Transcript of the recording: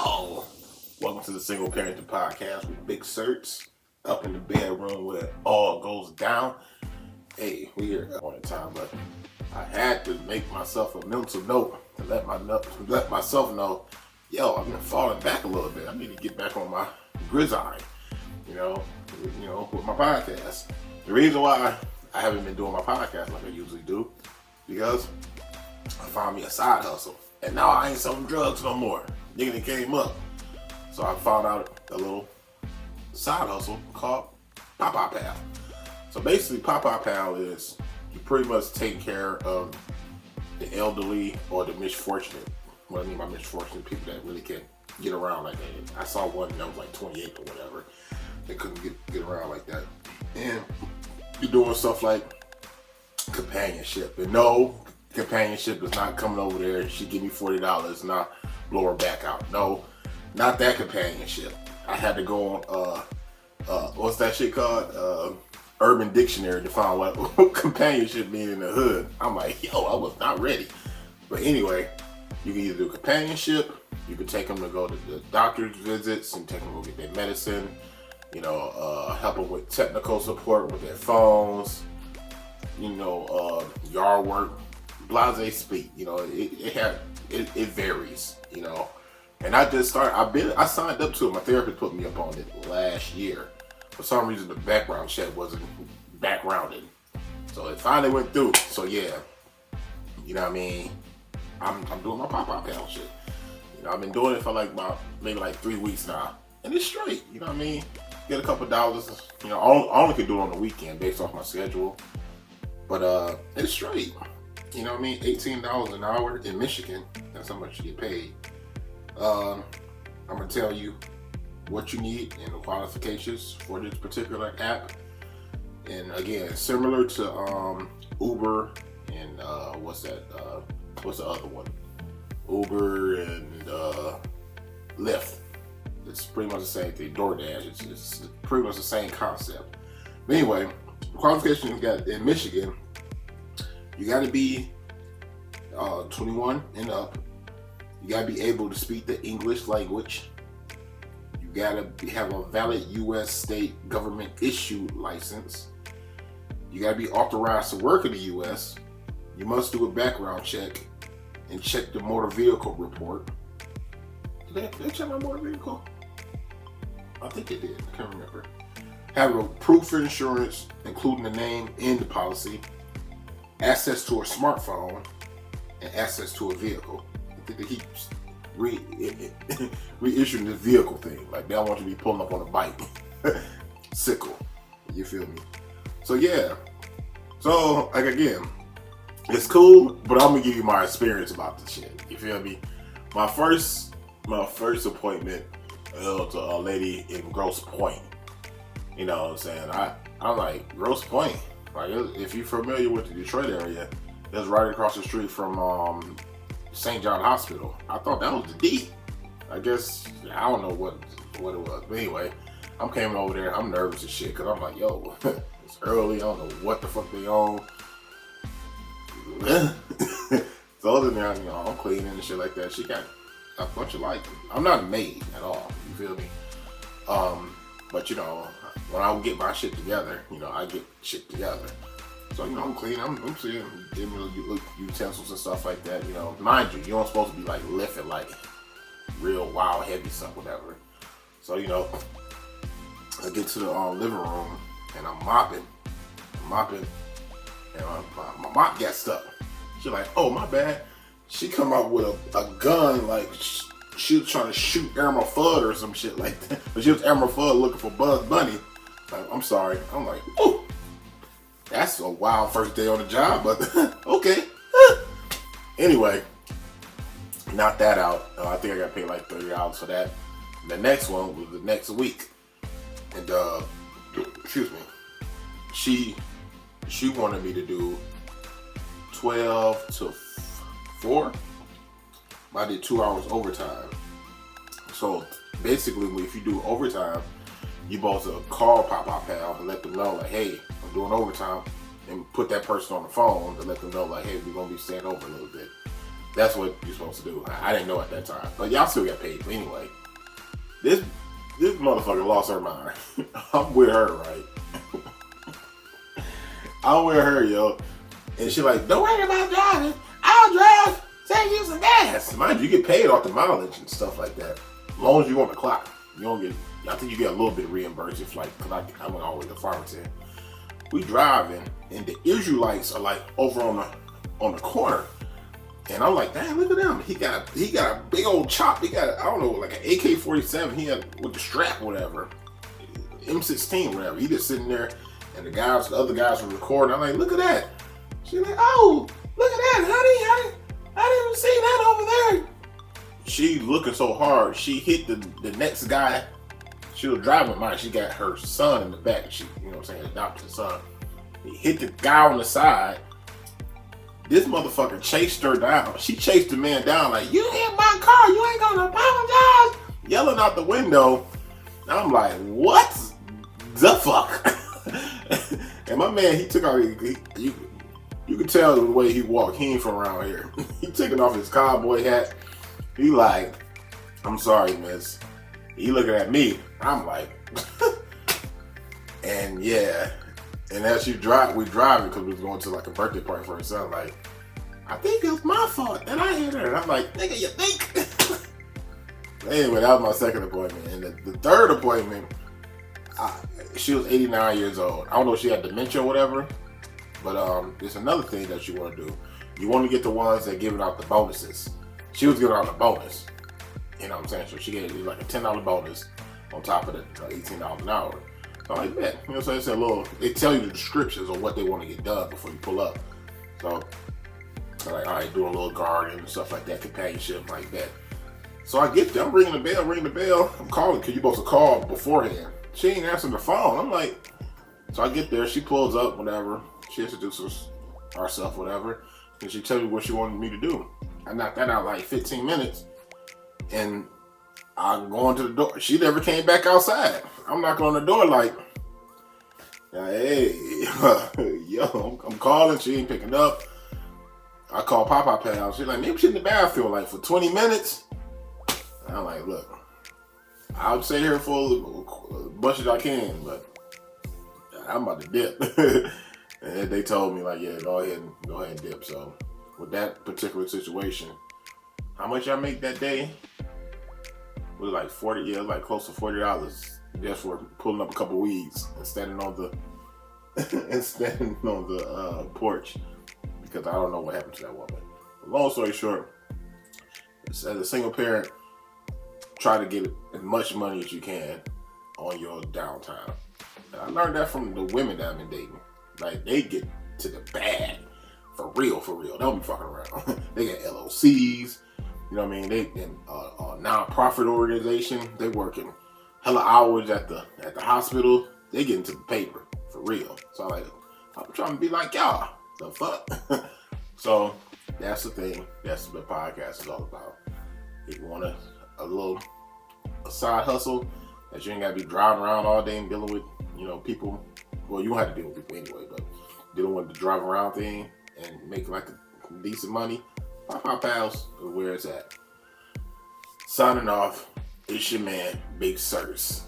Yo, welcome to the Single Parenting Podcast with Big Certs, up in the bedroom where it all goes down. Hey, we here at one time, but I had to make myself a mental note to let myself know, yo, I've been falling back a little bit. I need to get back on my gridiron, you know, with my podcast. The reason why I haven't been doing my podcast like I usually do, because I found me a side hustle. And now I ain't selling drugs no more. Nigga that came up. So I found out a little side hustle called Papa Pal. So basically Papa Pal is you pretty much take care of the elderly or the misfortunate. What I mean by misfortunate, people that really can't get around like that. I saw one that was like 28 or whatever. They couldn't get around like that. And you're doing stuff like companionship. And no, companionship is not coming over there. She give me $40 and I blow her back out. No, not that companionship. I had to go on what's that shit called? Urban Dictionary to find what companionship mean in the hood. I'm like, yo, I was not ready. But anyway, you can either do companionship, you can take them to go to the doctor's visits and take them to go get their medicine, help them with technical support with their phones, yard work, blase speak, it varies, and I signed up to it. My therapist put me up on it last year. For some reason the background check wasn't backgrounded, so it finally went through. So yeah, you know what I mean, I'm doing my Papa Pal shit. I've been doing it for maybe 3 weeks now, and it's straight. You know what I mean, get a couple dollars. I only can do it on the weekend based off my schedule, but it's straight. You know what I mean? $18 an hour in Michigan. That's how much you get paid. I'm gonna tell you what you need and the qualifications for this particular app. And again, similar to Uber and what's the other one? Uber and Lyft. It's pretty much the same thing. DoorDash. It's pretty much the same concept. But anyway, the qualifications you got in Michigan. You got to be 21 and up. You got to be able to speak the English language. You got to have a valid U.S. state government issued license. You got to be authorized to work in the U.S. You must do a background check and check the motor vehicle report. Did they check my motor vehicle? I think they did. I can't remember. Have a proof of insurance, including the name in the policy. Access to a smartphone, and access to a vehicle. I think they keep reissuing the vehicle thing. Like, they don't want you to be pulling up on a bike. Sickle. You feel me? So yeah. So, again, it's cool, but I'm gonna give you my experience about this shit. You feel me? My first appointment was to a lady in Grosse Pointe. You know what I'm saying? I'm like, Grosse Pointe? Like, if you're familiar with the Detroit area, it's right across the street from St. John Hospital. I thought that was the D. I guess, I don't know what it was. But anyway, I'm coming over there. I'm nervous as shit because I'm like, yo, it's early. I don't know what the fuck they on. So other than that, I'm cleaning and shit like that. She got a bunch of I'm not a maid at all. You feel me? But when I get my shit together, I get shit together. So, I'm clean. I'm seeing utensils and stuff like that. Mind you, you're not supposed to be lifting real wild heavy stuff, whatever. So, I get to the living room and I'm mopping, and my mop got stuck. She's like, oh, my bad. She come out with a gun, she was trying to shoot Elmer Fudd or some shit like that. But she was Elmer Fudd looking for Bugs Bunny. I'm sorry. I'm like, ooh, that's a wild first day on the job, but okay. Anyway, knocked that out. I think I got paid $30 for that. And the next one was the next week. And, excuse me, she wanted me to do 12 to 4. I did 2 hours overtime. So basically, if you do overtime, you both call Papa Pal and let them know, hey, I'm doing overtime, and put that person on the phone to let them know, hey, we're gonna be staying over a little bit. That's what you're supposed to do. I didn't know at that time, but y'all still got paid. But anyway, this motherfucker lost her mind. I'm with her, right? I'm with her, yo. And she like, don't worry about driving. I'll drive. Save you some gas. Mind you, get paid off the mileage and stuff like that. As long as you on the clock, you don't get. I think you get a little bit reimbursed if like, cause I went all the way to Farmington. We driving, and the Israelites are like over on the corner. And I'm like, damn, look at him. He got a big old chop. He got, I don't know, like an AK-47. He had with the strap, whatever, M16, whatever. He just sitting there, and the other guys were recording. I'm like, look at that. She's like, oh, look at that, honey. I didn't see that over there. She looking so hard. She hit the next guy. She was driving with mine. She got her son in the back. She, you know what I'm saying, adopted son. He hit the guy on the side. This motherfucker chased her down. She chased the man down like, you hit my car, you ain't gonna apologize. Yelling out the window. I'm like, what the fuck? And my man, he took out, you could tell the way he walked. He ain't from around here. He taking off his cowboy hat. He like, I'm sorry, miss. He looking at me. I'm like, and yeah. And as we driving because we was going to like a birthday party for his son. Like, I think it was my fault that I hit her. And I'm like, nigga, you think? Anyway, that was my second appointment. And the third appointment, she was 89 years old. I don't know if she had dementia or whatever, but there's another thing that you want to do. You want to get the ones that giving out the bonuses. She was giving out a bonus. You know what I'm saying? So she gave you like a $10 bonus on top of the $18 an hour. So I'm like, man, you know what I'm saying? They tell you the descriptions of what they want to get done before you pull up. So I'm like, all right, doing a little guardian and stuff like that, companionship like that. So I get there, I'm ringing the bell. I'm calling, because you're supposed to call beforehand. She ain't answering the phone. I'm like, so I get there, she pulls up, whatever. She introduces herself, whatever. And she tells me what she wanted me to do. I knocked that out like 15 minutes. And I'm going to the door. She never came back outside. I'm knocking on the door like, hey, yo, I'm calling. She ain't picking up. I call Papa Pal. She's like, maybe she's in the bathroom like for 20 minutes. And I'm like, look, I'll stay here for as much as I can, but I'm about to dip. And they told me like, yeah, go ahead and dip. So with that particular situation, how much I make that day? It was like 40, yeah, like close to $40 just for pulling up a couple weeds and standing on the porch, because I don't know what happened to that woman. But long story short, as a single parent, try to get as much money as you can on your downtime. And I learned that from the women that I've been dating. Like, they get to the bag for real. They don't be fucking around. They got LLCs. You know what I mean? They in a non-profit organization. They working hella hours at the hospital. They get into the paper for real. So I'm trying to be like y'all. The fuck? So that's the thing. That's what the podcast is all about. If you want a side hustle that you ain't gotta be driving around all day and dealing with, people. Well, you don't have to deal with people anyway, but dealing with the drive around thing and make like a decent money. Pop Pals is where it's at. Signing off, it's your man, Big Sirs.